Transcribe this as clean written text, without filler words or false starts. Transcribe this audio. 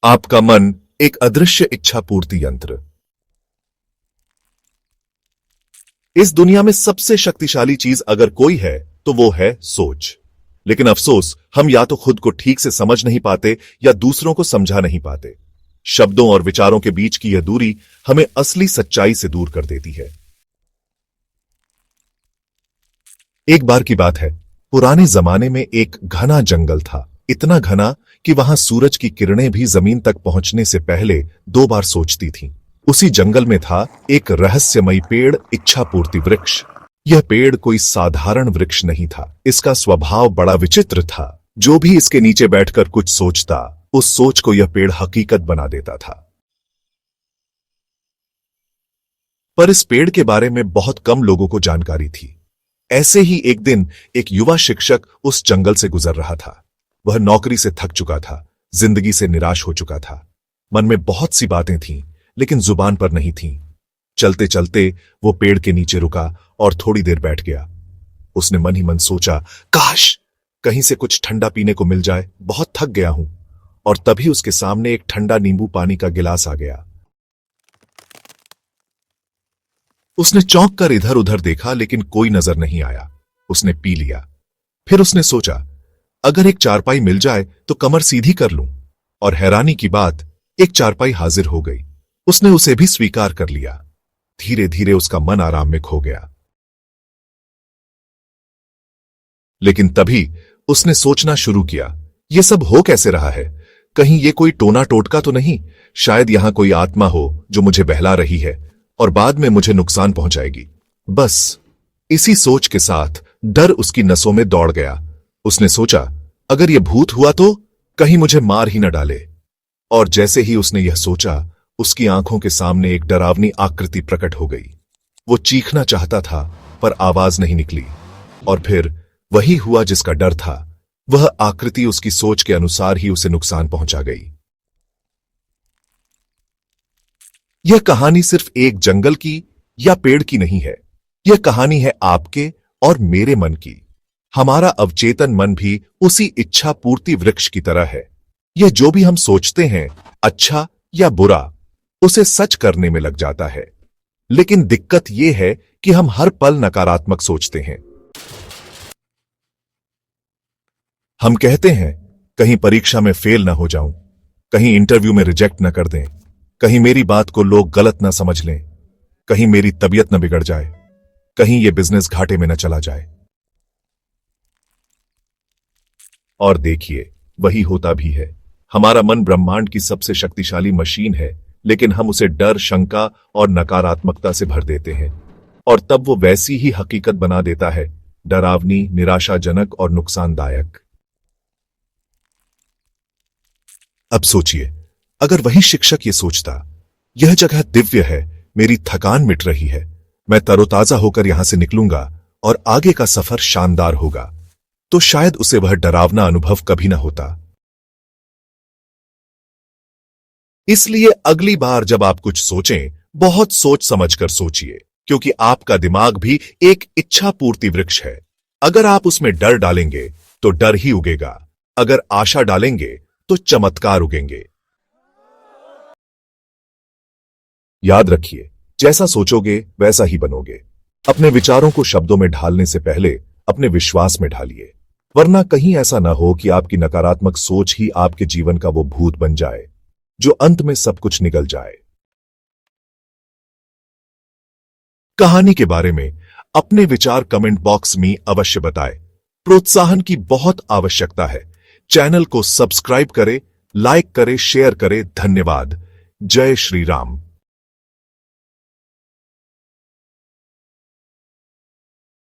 आपका मन एक अदृश्य इच्छा पूर्ति यंत्र। इस दुनिया में सबसे शक्तिशाली चीज अगर कोई है तो वो है सोच। लेकिन अफसोस, हम या तो खुद को ठीक से समझ नहीं पाते या दूसरों को समझा नहीं पाते। शब्दों और विचारों के बीच की यह दूरी हमें असली सच्चाई से दूर कर देती है। एक बार की बात है, पुराने जमाने में एक घना जंगल था। इतना घना कि वहां सूरज की किरणें भी जमीन तक पहुंचने से पहले 2 बार सोचती थीं। उसी जंगल में था एक रहस्यमयी पेड़, इच्छा पूर्ति वृक्ष। यह पेड़ कोई साधारण वृक्ष नहीं था। इसका स्वभाव बड़ा विचित्र था। जो भी इसके नीचे बैठकर कुछ सोचता, उस सोच को यह पेड़ हकीकत बना देता था। पर इस पेड़ के बारे में बहुत कम लोगों को जानकारी थी। ऐसे ही एक दिन एक युवा शिक्षक उस जंगल से गुजर रहा था। वह नौकरी से थक चुका था, जिंदगी से निराश हो चुका था। मन में बहुत सी बातें थीं, लेकिन जुबान पर नहीं थीं। चलते चलते वो पेड़ के नीचे रुका और थोड़ी देर बैठ गया। उसने मन ही मन सोचा, काश कहीं से कुछ ठंडा पीने को मिल जाए, बहुत थक गया हूं। और तभी उसके सामने एक ठंडा नींबू पानी का गिलास आ गया। उसने चौंक कर इधर उधर देखा, लेकिन कोई नजर नहीं आया। उसने पी लिया। फिर उसने सोचा, अगर एक चारपाई मिल जाए तो कमर सीधी कर लूं। और हैरानी की बात, एक चारपाई हाजिर हो गई। उसने उसे भी स्वीकार कर लिया। धीरे धीरे उसका मन आराम में खो गया। लेकिन तभी उसने सोचना शुरू किया, यह सब हो कैसे रहा है? कहीं ये कोई टोना टोटका तो नहीं? शायद यहां कोई आत्मा हो जो मुझे बहला रही है और बाद में मुझे नुकसान पहुंचाएगी। बस इसी सोच के साथ डर उसकी नसों में दौड़ गया। उसने सोचा, अगर यह भूत हुआ तो कहीं मुझे मार ही न डाले। और जैसे ही उसने यह सोचा, उसकी आंखों के सामने एक डरावनी आकृति प्रकट हो गई। वो चीखना चाहता था, पर आवाज नहीं निकली। और फिर वही हुआ जिसका डर था। वह आकृति उसकी सोच के अनुसार ही उसे नुकसान पहुंचा गई। यह कहानी सिर्फ एक जंगल की या पेड़ की नहीं है। यह कहानी है आपके और मेरे मन की। हमारा अवचेतन मन भी उसी इच्छा पूर्ति वृक्ष की तरह है। यह जो भी हम सोचते हैं, अच्छा या बुरा, उसे सच करने में लग जाता है। लेकिन दिक्कत यह है कि हम हर पल नकारात्मक सोचते हैं। हम कहते हैं, कहीं परीक्षा में फेल ना हो जाऊं, कहीं इंटरव्यू में रिजेक्ट ना कर दें, कहीं मेरी बात को लोग गलत ना समझ लें, कहीं मेरी तबीयत न बिगड़ जाए, कहीं यह बिजनेस घाटे में न चला जाए। और देखिए, वही होता भी है। हमारा मन ब्रह्मांड की सबसे शक्तिशाली मशीन है, लेकिन हम उसे डर, शंका और नकारात्मकता से भर देते हैं। और तब वो वैसी ही हकीकत बना देता है, डरावनी, निराशाजनक और नुकसानदायक। अब सोचिए, अगर वही शिक्षक ये सोचता, यह जगह दिव्य है, मेरी थकान मिट रही है, मैं तरोताजा होकर यहां से निकलूंगा और आगे का सफर शानदार होगा, तो शायद उसे वह डरावना अनुभव कभी ना होता। इसलिए अगली बार जब आप कुछ सोचें, बहुत सोच समझकर सोचिए, क्योंकि आपका दिमाग भी एक इच्छा पूर्ति वृक्ष है। अगर आप उसमें डर डालेंगे तो डर ही उगेगा, अगर आशा डालेंगे तो चमत्कार उगेंगे। याद रखिए, जैसा सोचोगे वैसा ही बनोगे। अपने विचारों को शब्दों में ढालने से पहले अपने विश्वास में ढालिए, वरना कहीं ऐसा ना हो कि आपकी नकारात्मक सोच ही आपके जीवन का वो भूत बन जाए जो अंत में सब कुछ निगल जाए। कहानी के बारे में अपने विचार कमेंट बॉक्स में अवश्य बताएं। प्रोत्साहन की बहुत आवश्यकता है। चैनल को सब्सक्राइब करें, लाइक करें, शेयर करें। धन्यवाद। जय श्री राम।